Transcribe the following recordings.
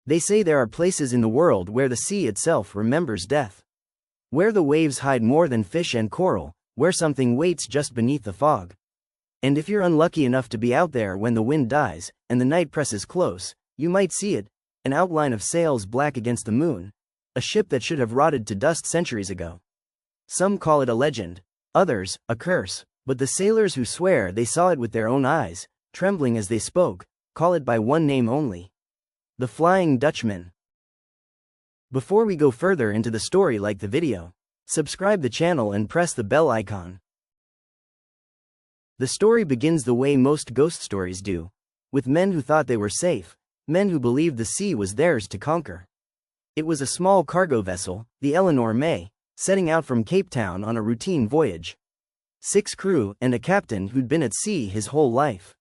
They say there are places in the world where the sea itself remembers death. Where the waves hide more than fish and coral, where something waits just beneath the fog. And if you're unlucky enough to be out there when the wind dies, and the night presses close, you might see it, an outline of sails black against the moon, a ship that should have rotted to dust centuries ago. Some call it a legend, others, a curse, but the sailors who swear they saw it with their own eyes, trembling as they spoke, call it by one name only: the Flying Dutchman. Before we go further into the story, like the video, subscribe the channel and press the bell icon. The story begins the way most ghost stories do, with men who thought they were safe, men who believed the sea was theirs to conquer. It was a small cargo vessel, the Eleanor May, setting out from Cape Town on a routine voyage. 6 crew and a captain who'd been at sea his whole life.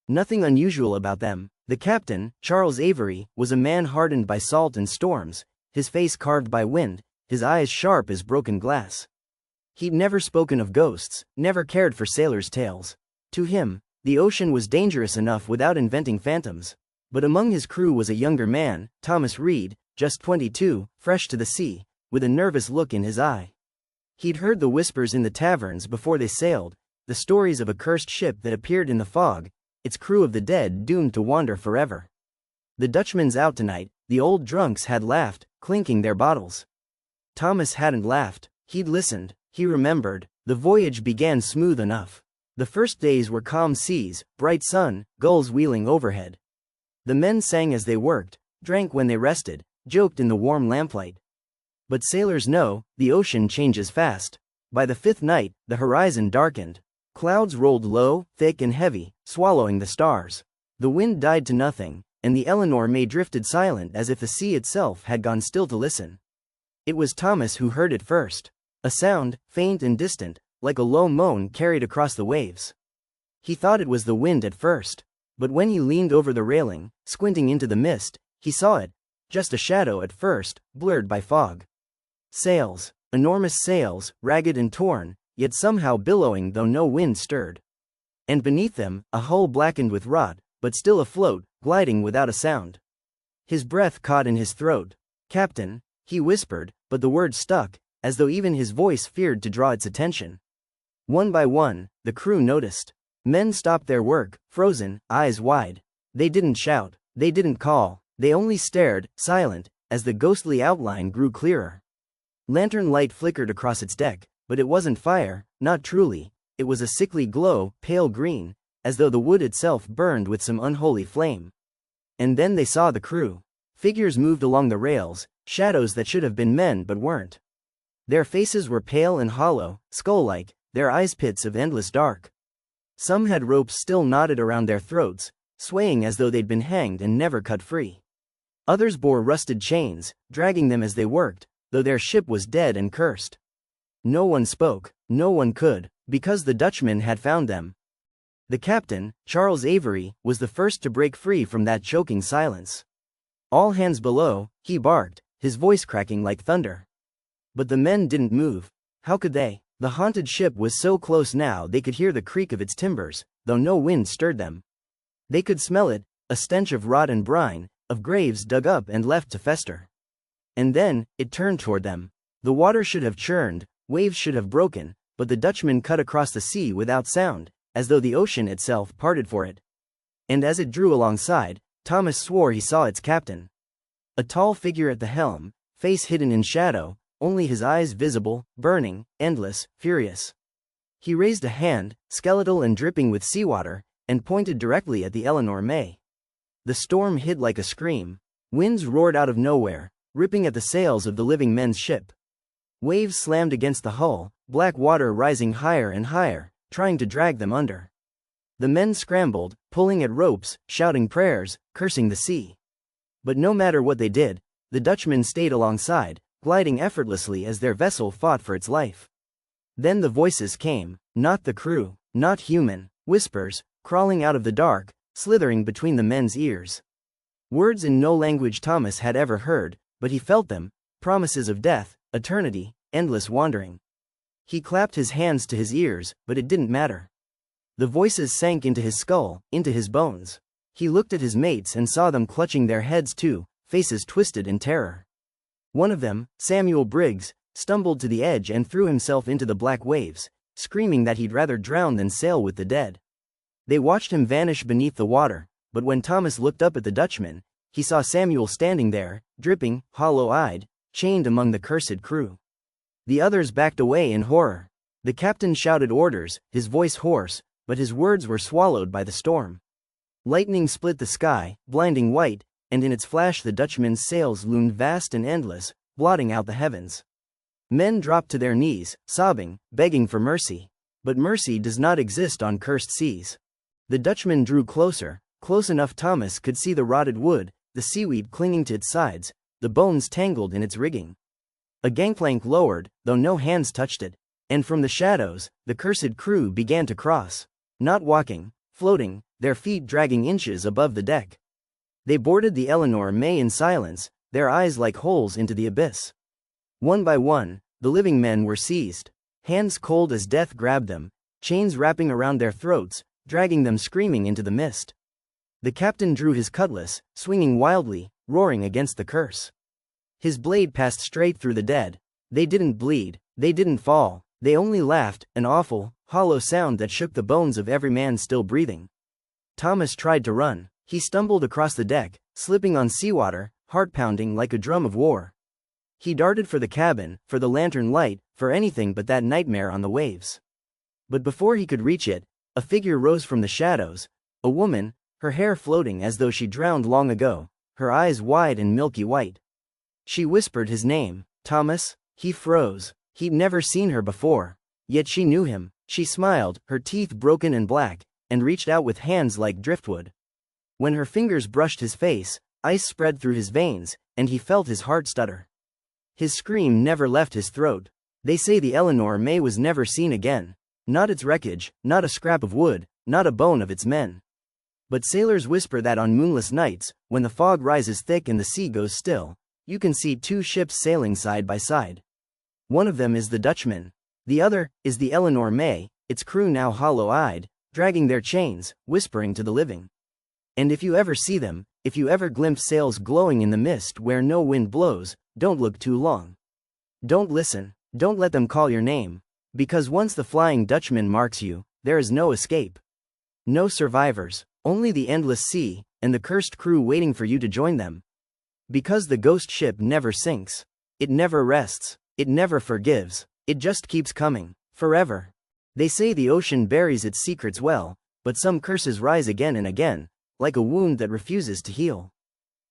Nothing unusual about them. The captain, Charles Avery, was a man hardened by salt and storms, his face carved by wind, his eyes sharp as broken glass. He'd never spoken of ghosts, never cared for sailors' tales. To him, the ocean was dangerous enough without inventing phantoms. But among his crew was a younger man, Thomas Reed, just 22, fresh to the sea, with a nervous look in his eye. He'd heard the whispers in the taverns before they sailed, the stories of a cursed ship that appeared in the fog, its crew of the dead doomed to wander forever. The Dutchman's out tonight, the old drunks had laughed, clinking their bottles. Thomas hadn't laughed, he'd listened. He remembered, the voyage began smooth enough. The first days were calm seas, bright sun, gulls wheeling overhead. The men sang as they worked, drank when they rested, joked in the warm lamplight. But sailors know, the ocean changes fast. By the 5th night, the horizon darkened. Clouds rolled low, thick and heavy, swallowing the stars. The wind died to nothing, and the Eleanor May drifted silent as if the sea itself had gone still to listen. It was Thomas who heard it first. A sound, faint and distant, like a low moan carried across the waves. He thought it was the wind at first, but when he leaned over the railing, squinting into the mist, he saw it, just a shadow at first, blurred by fog. Sails, enormous sails, ragged and torn, yet somehow billowing though no wind stirred. And beneath them, a hull blackened with rot, but still afloat, gliding without a sound. His breath caught in his throat. "Captain," he whispered, but the word stuck, as though even his voice feared to draw its attention. One by one, the crew noticed. Men stopped their work, frozen, eyes wide. They didn't shout, they didn't call, they only stared, silent, as the ghostly outline grew clearer. Lantern light flickered across its deck, but it wasn't fire, not truly. It was a sickly glow, pale green, as though the wood itself burned with some unholy flame. And then they saw the crew. Figures moved along the rails, shadows that should have been men but weren't. Their faces were pale and hollow, skull-like, their eyes pits of endless dark. Some had ropes still knotted around their throats, swaying as though they'd been hanged and never cut free. Others bore rusted chains, dragging them as they worked, though their ship was dead and cursed. No one spoke, no one could, because the Dutchman had found them. The captain, Charles Avery, was the first to break free from that choking silence. "All hands below," he barked, his voice cracking like thunder. But the men didn't move. How could they? The haunted ship was so close now they could hear the creak of its timbers, though no wind stirred them. They could smell it, a stench of rot and brine, of graves dug up and left to fester. And then, it turned toward them. The water should have churned, waves should have broken, but the Dutchman cut across the sea without sound, as though the ocean itself parted for it. And as it drew alongside, Thomas swore he saw its captain. A tall figure at the helm, face hidden in shadow, only his eyes visible, burning, endless, furious. He raised a hand, skeletal and dripping with seawater, and pointed directly at the Eleanor May. The storm hit like a scream. Winds roared out of nowhere, ripping at the sails of the living men's ship. Waves slammed against the hull, black water rising higher and higher, trying to drag them under. The men scrambled, pulling at ropes, shouting prayers, cursing the sea. But no matter what they did, the Dutchman stayed alongside, gliding effortlessly as their vessel fought for its life. Then the voices came, not the crew, not human, whispers, crawling out of the dark, slithering between the men's ears. Words in no language Thomas had ever heard, but he felt them, promises of death, eternity, endless wandering. He clapped his hands to his ears, but it didn't matter. The voices sank into his skull, into his bones. He looked at his mates and saw them clutching their heads too, faces twisted in terror. One of them, Samuel Briggs, stumbled to the edge and threw himself into the black waves, screaming that he'd rather drown than sail with the dead. They watched him vanish beneath the water, but when Thomas looked up at the Dutchman, he saw Samuel standing there, dripping, hollow-eyed, chained among the cursed crew. The others backed away in horror. The captain shouted orders, his voice hoarse, but his words were swallowed by the storm. Lightning split the sky, blinding white, and in its flash the Dutchman's sails loomed vast and endless, blotting out the heavens. Men dropped to their knees, sobbing, begging for mercy. But mercy does not exist on cursed seas. The Dutchman drew closer, close enough Thomas could see the rotted wood, the seaweed clinging to its sides, the bones tangled in its rigging. A gangplank lowered, though no hands touched it, and from the shadows, the cursed crew began to cross. Not walking, floating, their feet dragging inches above the deck. They boarded the Eleanor May in silence, their eyes like holes into the abyss. One by one, the living men were seized. Hands cold as death grabbed them, chains wrapping around their throats, dragging them screaming into the mist. The captain drew his cutlass, swinging wildly, roaring against the curse. His blade passed straight through the dead. They didn't bleed, they didn't fall, they only laughed, an awful, hollow sound that shook the bones of every man still breathing. Thomas tried to run. He stumbled across the deck, slipping on seawater, heart pounding like a drum of war. He darted for the cabin, for the lantern light, for anything but that nightmare on the waves. But before he could reach it, a figure rose from the shadows, a woman, her hair floating as though she drowned long ago, her eyes wide and milky white. She whispered his name, Thomas. He froze. He'd never seen her before. Yet she knew him. She smiled, her teeth broken and black, and reached out with hands like driftwood. When her fingers brushed his face, ice spread through his veins, and he felt his heart stutter. His scream never left his throat. They say the Eleanor May was never seen again. Not its wreckage, not a scrap of wood, not a bone of its men. But sailors whisper that on moonless nights, when the fog rises thick and the sea goes still, you can see two ships sailing side by side. One of them is the Dutchman. The other is the Eleanor May, its crew now hollow-eyed, dragging their chains, whispering to the living. And if you ever see them, if you ever glimpse sails glowing in the mist where no wind blows, don't look too long. Don't listen, don't let them call your name, because once the Flying Dutchman marks you, there is no escape. No survivors, only the endless sea, and the cursed crew waiting for you to join them. Because the ghost ship never sinks. It never rests, it never forgives, it just keeps coming, forever. They say the ocean buries its secrets well, but some curses rise again and again, like a wound that refuses to heal.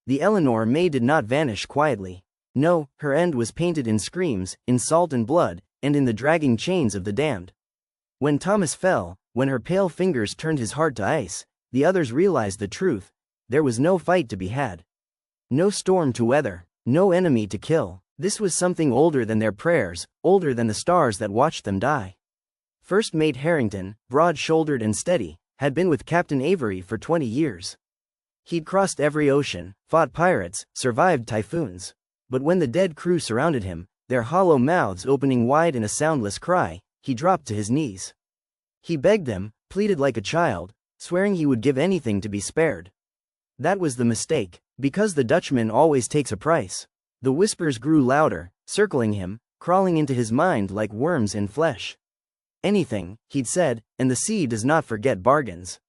The Eleanor May did not vanish quietly. No, her end was painted in screams, in salt and blood, and in the dragging chains of the damned. When Thomas fell, when her pale fingers turned his heart to ice, the others realized the truth. There was no fight to be had. No storm to weather, no enemy to kill. This was something older than their prayers, older than the stars that watched them die. First Mate Harrington, broad-shouldered and steady, had been with Captain Avery for 20 years. He'd crossed every ocean, fought pirates, survived typhoons. But when the dead crew surrounded him, their hollow mouths opening wide in a soundless cry, he dropped to his knees. He begged them, pleaded like a child, swearing he would give anything to be spared. That was the mistake, because the Dutchman always takes a price. The whispers grew louder, circling him, crawling into his mind like worms in flesh. Anything, he'd said, and the sea does not forget bargains.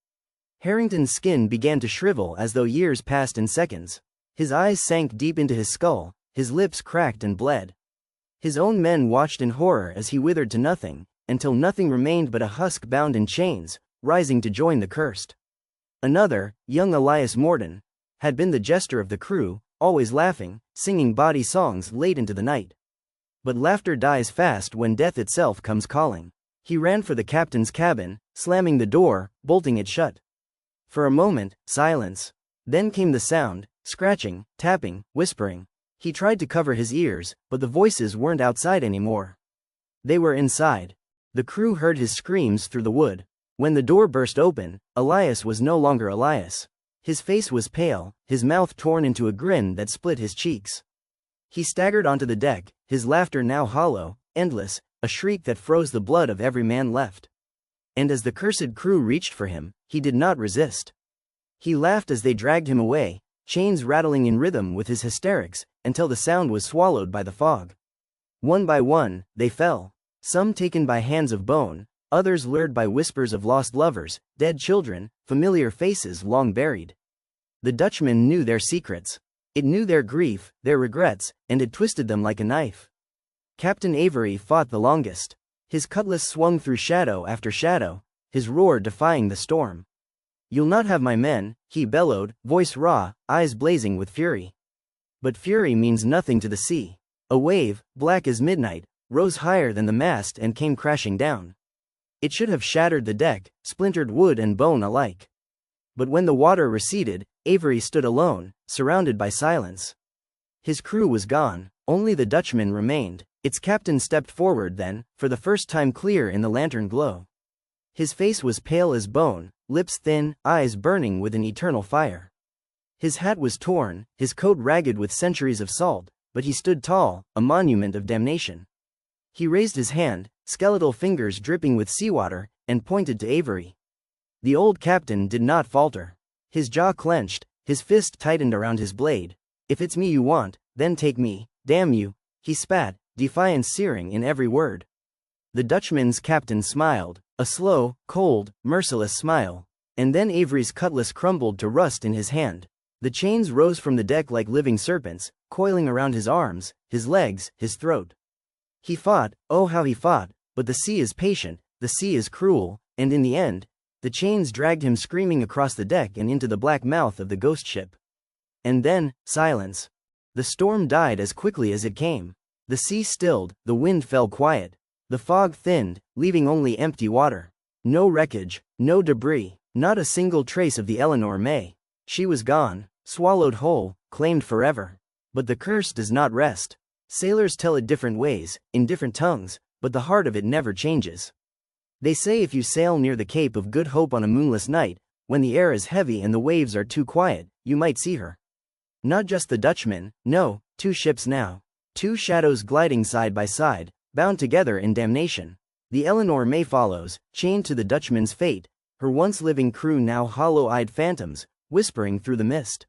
Harrington's skin began to shrivel as though years passed in seconds. His eyes sank deep into his skull, his lips cracked and bled. His own men watched in horror as he withered to nothing, until nothing remained but a husk bound in chains, rising to join the cursed. Another, young Elias Morden, had been the jester of the crew, always laughing, singing bawdy songs late into the night. But laughter dies fast when death itself comes calling. He ran for the captain's cabin, slamming the door, bolting it shut. For a moment, silence. Then came the sound, scratching, tapping, whispering. He tried to cover his ears, but the voices weren't outside anymore. They were inside. The crew heard his screams through the wood. When the door burst open, Elias was no longer Elias. His face was pale, his mouth torn into a grin that split his cheeks. He staggered onto the deck, his laughter now hollow, endless, a shriek that froze the blood of every man left. And as the cursed crew reached for him, he did not resist. He laughed as they dragged him away, chains rattling in rhythm with his hysterics, until the sound was swallowed by the fog. One by one, they fell. Some taken by hands of bone, others lured by whispers of lost lovers, dead children, familiar faces long buried. The Dutchman knew their secrets. It knew their grief, their regrets, and it twisted them like a knife. Captain Avery fought the longest. His cutlass swung through shadow after shadow, his roar defying the storm. "You'll not have my men," he bellowed, voice raw, eyes blazing with fury. But fury means nothing to the sea. A wave, black as midnight, rose higher than the mast and came crashing down. It should have shattered the deck, splintered wood and bone alike. But when the water receded, Avery stood alone, surrounded by silence. His crew was gone, only the Dutchman remained. Its captain stepped forward then, for the first time clear in the lantern glow. His face was pale as bone, lips thin, eyes burning with an eternal fire. His hat was torn, his coat ragged with centuries of salt, but he stood tall, a monument of damnation. He raised his hand, skeletal fingers dripping with seawater, and pointed to Avery. The old captain did not falter. His jaw clenched, his fist tightened around his blade. "If it's me you want, then take me, damn you," he spat, defiance searing in every word. The Dutchman's captain smiled, a slow, cold, merciless smile. And then Avery's cutlass crumbled to rust in his hand. The chains rose from the deck like living serpents, coiling around his arms, his legs, his throat. He fought, oh how he fought, but the sea is patient, the sea is cruel, and in the end, the chains dragged him screaming across the deck and into the black mouth of the ghost ship. And then, silence. The storm died as quickly as it came. The sea stilled, the wind fell quiet. The fog thinned, leaving only empty water. No wreckage, no debris, not a single trace of the Eleanor May. She was gone, swallowed whole, claimed forever. But the curse does not rest. Sailors tell it different ways, in different tongues, but the heart of it never changes. They say if you sail near the Cape of Good Hope on a moonless night, when the air is heavy and the waves are too quiet, you might see her. Not just the Dutchman, no, two ships now. Two shadows gliding side by side, bound together in damnation. The Eleanor May follows, chained to the Dutchman's fate, her once living crew now hollow-eyed phantoms, whispering through the mist.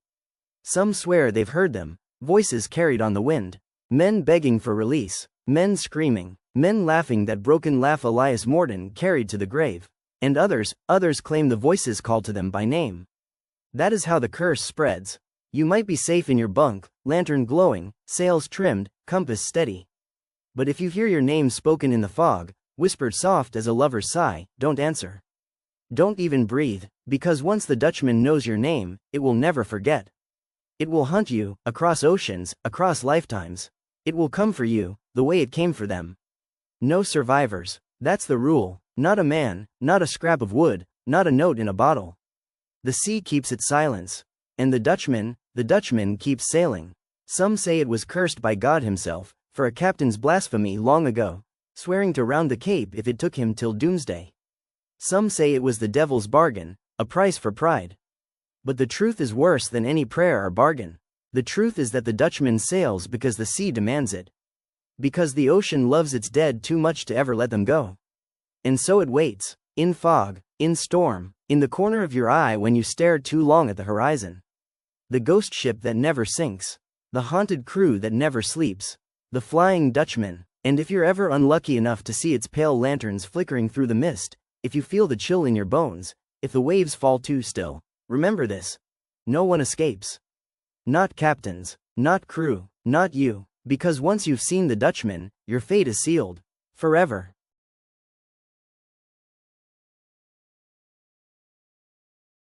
Some swear they've heard them, voices carried on the wind. Men begging for release, men screaming, men laughing that broken laugh Elias Morton carried to the grave. And others claim the voices called to them by name. That is how the curse spreads. You might be safe in your bunk, lantern glowing, sails trimmed, compass steady. But if you hear your name spoken in the fog, whispered soft as a lover's sigh, don't answer. Don't even breathe, because once the Dutchman knows your name, it will never forget. It will hunt you, across oceans, across lifetimes. It will come for you, the way it came for them. No survivors. That's the rule. Not a man, not a scrap of wood, not a note in a bottle. The sea keeps its silence. And the Dutchman keeps sailing. Some say it was cursed by God himself, for a captain's blasphemy long ago, swearing to round the Cape if it took him till doomsday. Some say it was the devil's bargain, a price for pride. But the truth is worse than any prayer or bargain. The truth is that the Dutchman sails because the sea demands it. Because the ocean loves its dead too much to ever let them go. And so it waits, in fog, in storm, in the corner of your eye when you stare too long at the horizon. The ghost ship that never sinks. The haunted crew that never sleeps. The Flying Dutchman. And if you're ever unlucky enough to see its pale lanterns flickering through the mist, if you feel the chill in your bones, if the waves fall too still, remember this. No one escapes. Not captains, not crew, not you, because once you've seen the Dutchman, your fate is sealed. Forever.